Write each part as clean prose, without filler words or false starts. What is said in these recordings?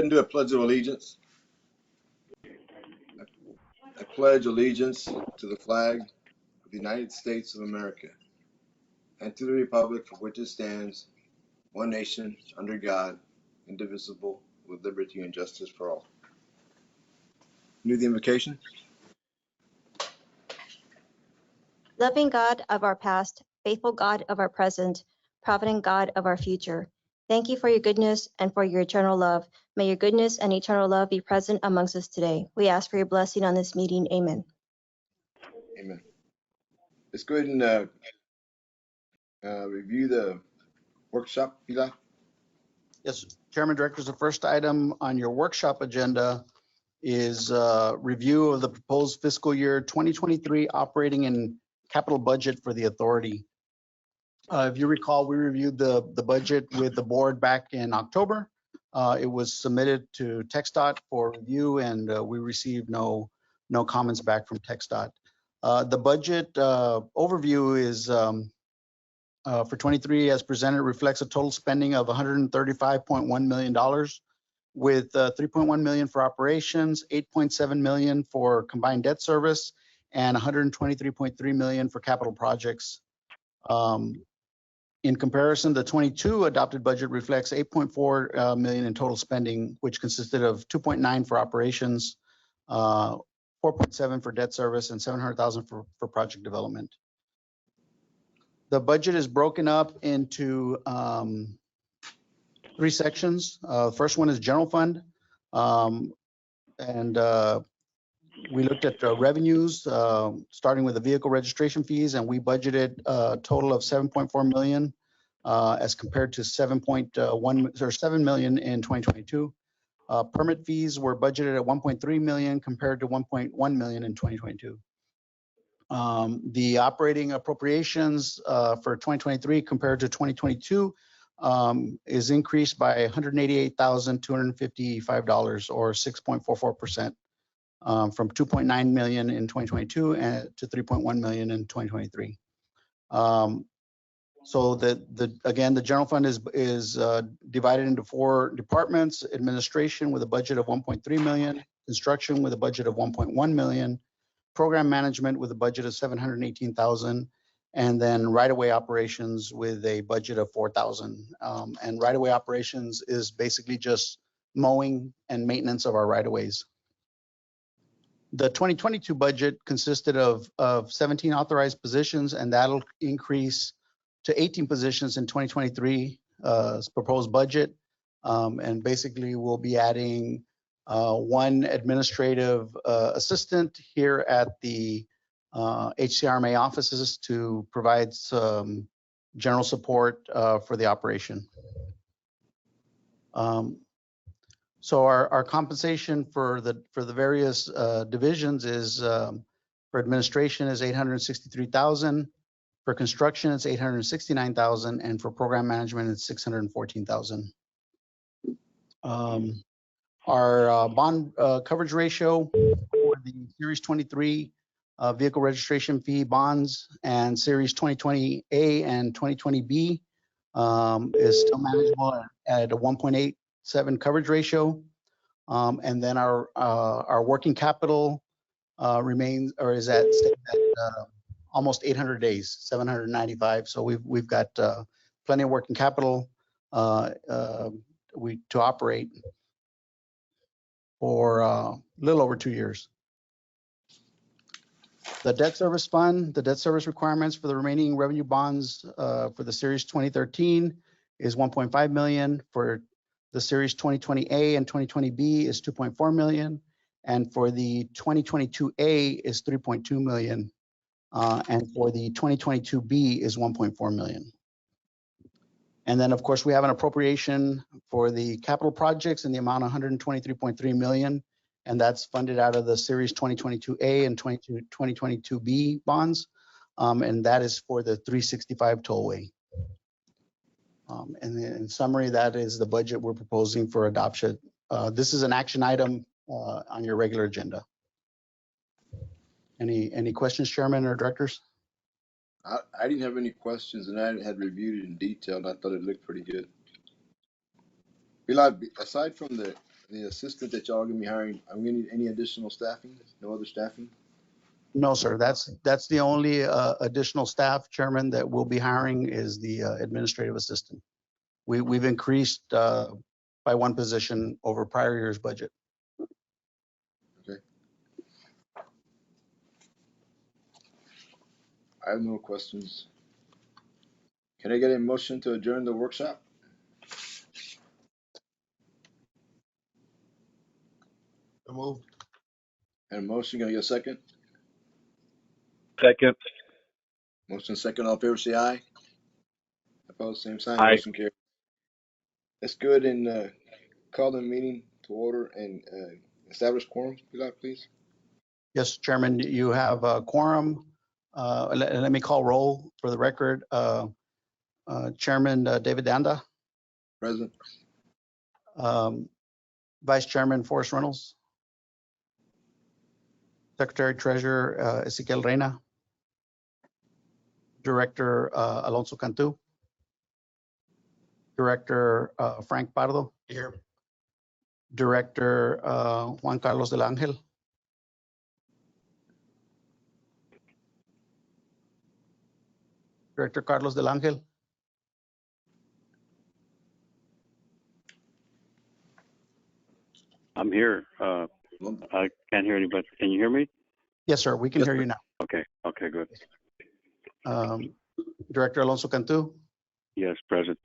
ahead and do a pledge of allegiance. I pledge allegiance to the flag of the United States of America and to the republic for which it stands, one nation, under God, indivisible, with liberty and justice for all. Do the invocation. Loving God of our past, faithful God of our present, provident God of our future. Thank you for your goodness and for your eternal love. May your goodness and eternal love be present amongst us today. We ask for your blessing on this meeting. Amen. Amen. Let's go ahead and review the workshop, Pilar. Yes, Chairman, Directors, the first item on your workshop agenda is review of the proposed fiscal year 2023 operating and capital budget for the authority. If you recall, we reviewed the budget with the board back in October. It was submitted to TxDOT for review, and we received no comments back from TxDOT. The budget overview is for 23 as presented reflects a total spending of $135.1 million, with $3.1 million for operations, $8.7 million for combined debt service, and $123.3 million for capital projects. In comparison, the 22 adopted budget reflects $8.4 million in total spending, which consisted of $2.9 for operations, $4.7 for debt service, and $700,000 for project development. The budget is broken up into 3 sections. First one is general fund, and we looked at the revenues, starting with the vehicle registration fees, and we budgeted a total of $7.4 million as compared to $7 million in 2022. Permit fees were budgeted at $1.3 million compared to $1.1 million in 2022. The operating appropriations for 2023 compared to 2022 is increased by $188,255 or 6.44%. From 2.9 million in 2022 to 3.1 million in 2023. So again, the general fund is divided into 4 departments: administration with a budget of 1.3 million, construction with a budget of 1.1 million, program management with a budget of 718,000, and then right-of-way operations with a budget of 4,000. And right-of-way operations is basically just mowing and maintenance of our right-of-ways. The 2022 budget consisted of 17 authorized positions, and that'll increase to 18 positions in 2023 proposed budget. And basically we'll be adding 1 administrative assistant here at the HCRMA offices to provide some general support for the operation. So our compensation for the various divisions is for administration is $863,000, for construction it's $869,000, and for program management it's $614,000. Our bond coverage ratio for the Series 23 vehicle registration fee bonds and Series 2020A and 2020B is still manageable at a 1.87 coverage ratio, and then our working capital remains or is at almost 800 days, 795. So we've got plenty of working capital to operate for a little over 2 years. The debt service fund, the debt service requirements for the remaining revenue bonds for the Series 2013 is 1.5 million. For the Series 2020A and 2020B is 2.4 million. And for the 2022A is 3.2 million. And for the 2022B is 1.4 million. And then of course we have an appropriation for the capital projects in the amount of 123.3 million. And that's funded out of the Series 2022A and 2022B bonds. And that is for the 365 tollway. And in summary, that is the budget we're proposing for adoption. This is an action item on your regular agenda. Any questions, Chairman or Directors? I didn't have any questions, and I had reviewed it in detail, and I thought it looked pretty good. Bilal, aside from the the assistant that y'all gonna be hiring, are we gonna need any additional staffing? No other staffing? No, sir. That's the only additional staff, Chairman, that we'll be hiring is the administrative assistant. We've increased by one position over prior year's budget. I have no questions. Can I get a motion to adjourn the workshop? Moved. And a motion, can I get a second? Second. Motion second, all in favor, say aye. Opposed, same sign, Aye. motion carried. Let's go ahead and call the meeting to order and establish quorum, please. Yes, Chairman, you have a quorum. Let me call roll for the record. Chairman David Danda, Present. Vice Chairman Forrest Reynolds, Secretary Treasurer Ezequiel Reina, Director Alonso Cantu, Director Frank Pardo, Here. Director Juan Carlos del Ángel, Director Carlos del Ángel, I'm here. I can't hear anybody. Can you hear me? yes, sir, we can Yes, hear sir. you now. Okay, good. Director Alonso Cantu Yes, present.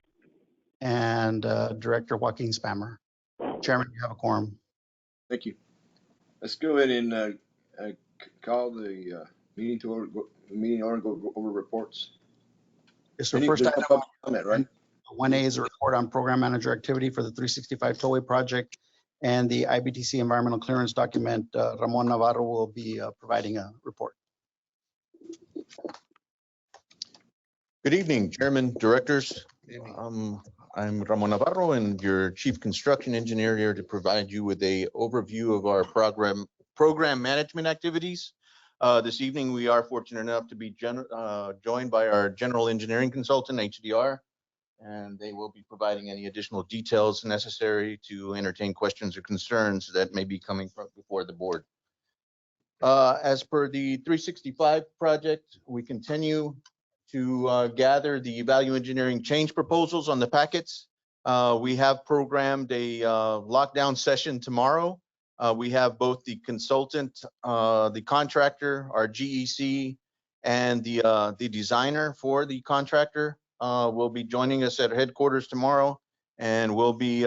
and Director Joaquin Spammer. Chairman, you have a quorum. Thank you. Let's go ahead and call the meeting to order, and go over reports. Yes, sir. There's First no item, public comment, right? 1A is a report on program manager activity for the 365 Tollway project and the IBTC environmental clearance document. Ramon Navarro will be providing a report. Good evening, Chairman, Directors. I'm Ramon Navarro and your Chief Construction Engineer here to provide you with a overview of our program management activities. This evening, we are fortunate enough to be joined by our General Engineering Consultant, HDR, and they will be providing any additional details necessary to entertain questions or concerns that may be coming from before the board. As per the 365 project, we continue to gather the value engineering change proposals on the packets. We have programmed a lockdown session tomorrow. We have both the consultant, the contractor, our GEC, and the designer for the contractor will be joining us at headquarters tomorrow, and we'll be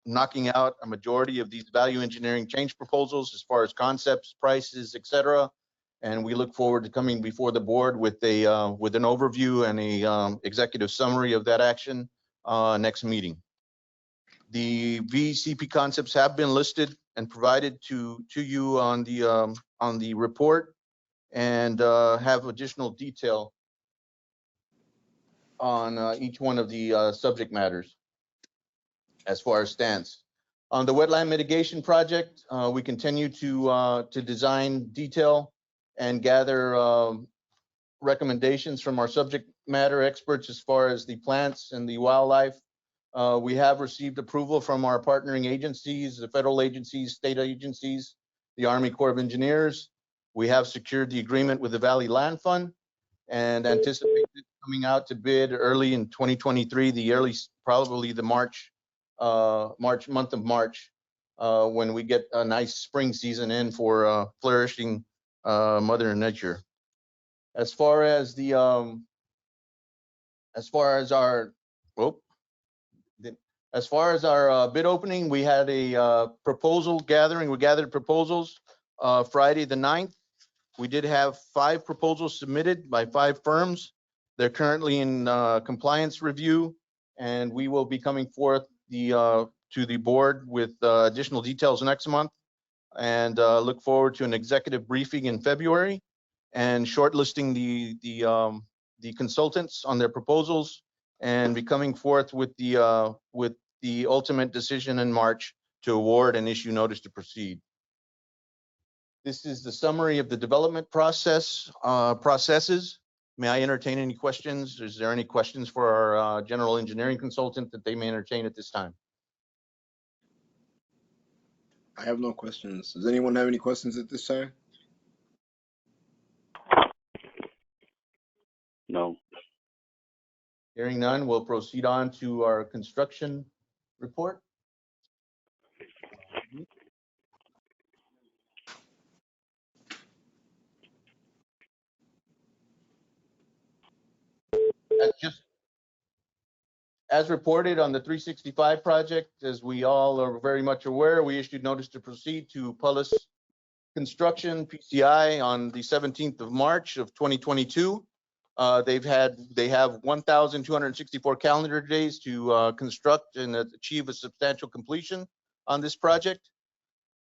knocking out a majority of these value engineering change proposals as far as concepts, prices, etc. And we look forward to coming before the board with an overview and a executive summary of that action next meeting. The VCP concepts have been listed and provided to you on the report, and have additional detail on each one of the subject matters as far as stance. On the wetland mitigation project, we continue to design detail and gather recommendations from our subject matter experts as far as the plants and the wildlife. We have received approval from our partnering agencies, the federal agencies, state agencies, the Army Corps of Engineers. We have secured the agreement with the Valley Land Fund and anticipate it coming out to bid early in 2023, probably the month of March, when we get a nice spring season in for flourishing Mother Nature. As far as our bid opening, we had a proposal gathering. We gathered proposals Friday the 9th. We did have 5 proposals submitted by 5 firms. They're currently in compliance review, and we will be coming forth to the board with additional details next month, and look forward to an executive briefing in February and shortlisting the consultants on their proposals, and be coming forth with the ultimate decision in March to award and issue notice to proceed. This is the summary of the development processes. May I entertain any questions? Is there any questions for our general engineering consultant that they may entertain at this time? I have no questions. Does anyone have any questions at this time? No. Hearing none, we'll proceed on to our construction report. As reported on the 365 project, as we all are very much aware, we issued notice to proceed to Pullis Construction, PCI, on the 17th of March of 2022. They have 1,264 calendar days to construct and achieve a substantial completion on this project.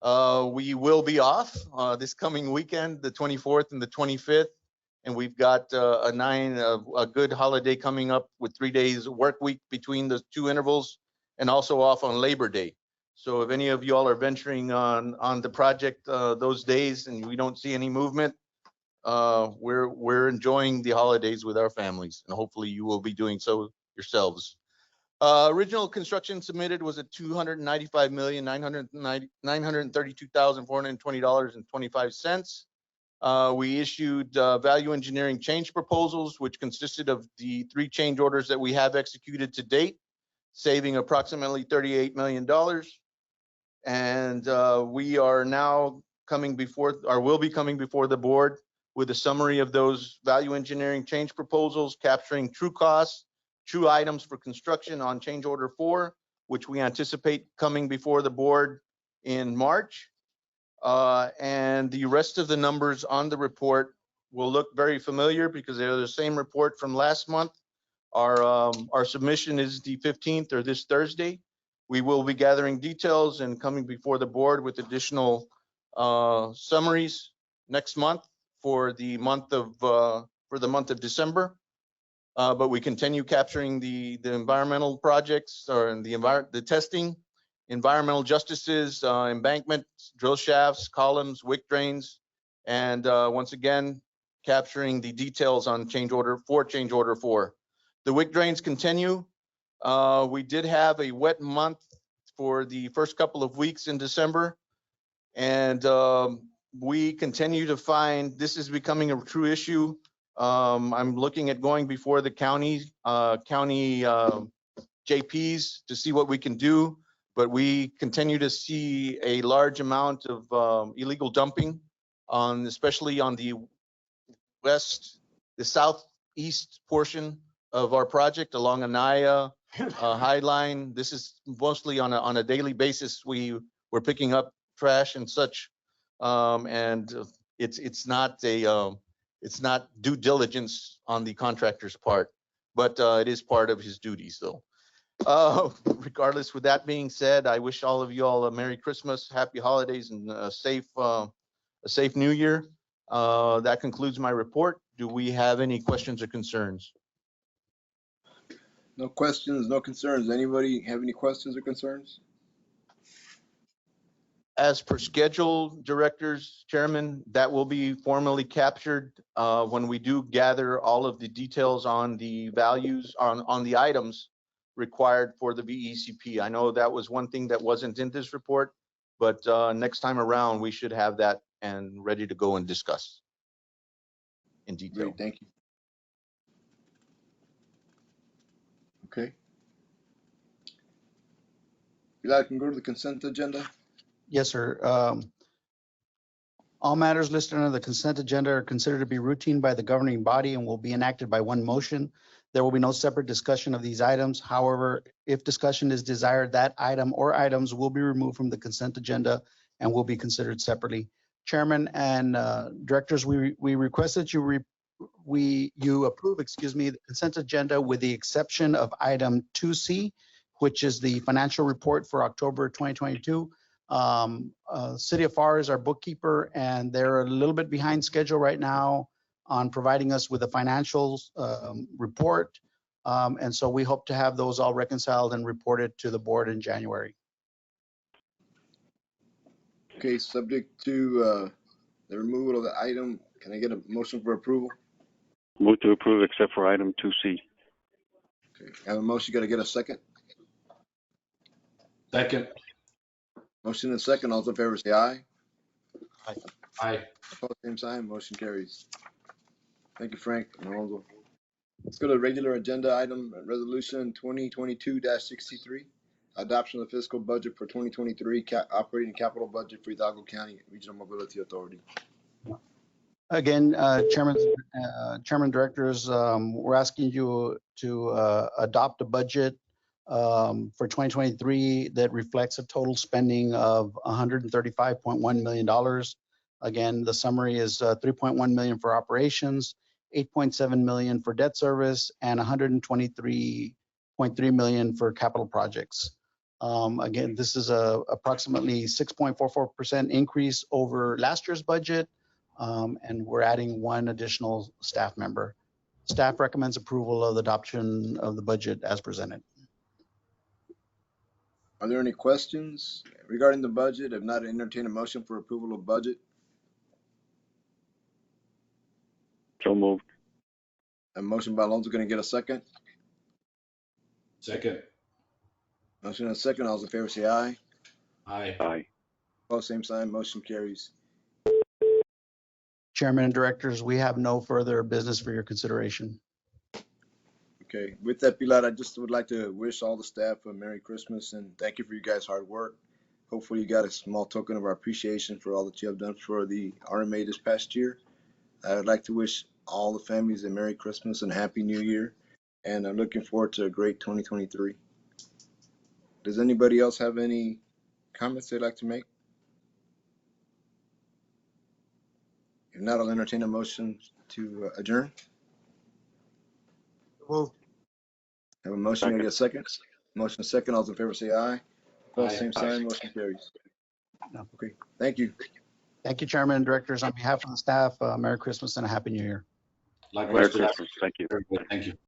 We will be off this coming weekend, the 24th and the 25th. And we've got a good holiday coming up with 3 days work week between the two intervals, and also off on Labor Day. So if any of y'all are venturing on the project those days and we don't see any movement, we're enjoying the holidays with our families, and hopefully you will be doing so yourselves. Original construction submitted was at $295,932,420.25. We issued value engineering change proposals, which consisted of the 3 change orders that we have executed to date, saving approximately $38 million. And we are now coming before, or will be coming before the board with a summary of those value engineering change proposals, capturing true costs, true items for construction on change order 4, which we anticipate coming before the board in March. And the rest of the numbers on the report will look very familiar because they're the same report from last month. Our submission is the 15th, or this Thursday. We will be gathering details and coming before the board with additional summaries next month for the month of December. But we continue capturing the environmental projects, or the testing, environmental justices, embankments, drill shafts, columns, wick drains, and once again capturing the details on change order 4. The wick drains continue. We did have a wet month for the first couple of weeks in December, and we continue to find this is becoming a true issue. I'm looking at going before the county JPs to see what we can do, but we continue to see a large amount of illegal dumping especially on the southeast portion of our project along Anaya High Line. This is mostly on a daily basis. We're picking up trash and such, and it's not due diligence on the contractor's part, but it is part of his duties, though. Regardless, with that being said, I wish all of you all a Merry Christmas, Happy Holidays, and a safe New Year. That concludes my report. Do we have any questions or concerns? No questions, no concerns. Anybody have any questions or concerns? As per schedule, directors, chairman, that will be formally captured when we do gather all of the details on the values on the items required for the VECP. I know that was one thing that wasn't in this report, but next time around we should have that and ready to go and discuss in detail. Great, thank you. Okay. If I can go to the consent agenda. Yes, sir. All matters listed under the consent agenda are considered to be routine by the governing body and will be enacted by one motion. There will be no separate discussion of these items. However, if discussion is desired, that item or items will be removed from the consent agenda and will be considered separately. Chairman and directors, we request that you approve, the consent agenda with the exception of item 2C, which is the financial report for October 2022. City of Pharr is our bookkeeper, and they're a little bit behind schedule right now on providing us with a financials report. And so we hope to have those all reconciled and reported to the board in January. Okay, subject to the removal of the item, can I get a motion for approval? Move to approve except for item 2C. Okay, I have a motion, got to get a second? Second. Motion and second. All those in favor say aye. Aye. Opposed, same sign. Motion carries. Thank you, Frank and Alonso. Let's go to the regular agenda item, resolution 2022-63. Adoption of the fiscal budget for 2023, operating capital budget for Hidalgo County Regional Mobility Authority. Again, Chairman Directors, we're asking you to adopt a budget for 2023 that reflects a total spending of $135.1 million. Again, the summary is 3.1 million for operations, 8.7 million for debt service, and 123.3 million for capital projects. Again, this is a approximately 6.44% increase over last year's budget. And we're adding one additional staff member. Staff recommends approval of the adoption of the budget as presented. Are there any questions regarding the budget? If not, entertain a motion for approval of budget. So moved. A motion by Alonso, going to get a second? Second. Motion and a second. All those in favor say aye. Aye. Aye. Opposed, same sign. Motion carries. Chairman and Directors, we have no further business for your consideration. Okay, with that, Pilar, I just would like to wish all the staff a Merry Christmas and thank you for you guys' hard work. Hopefully you got a small token of our appreciation for all that you have done for the RMA this past year. I would like to wish all the families a Merry Christmas and Happy New Year, and I'm looking forward to a great 2023. Does anybody else have any comments they'd like to make? If not, I'll entertain a motion to adjourn. Well, Have a motion, can I get a second? Motion second, all those in favor say aye. Opposed, Aye. same sign, motion carries. No. Okay, thank you. Thank you, Chairman and Directors. On behalf of the staff, Merry Christmas and a Happy New Year. Likewise. Merry Christmas. Thank you. Very good. Thank you.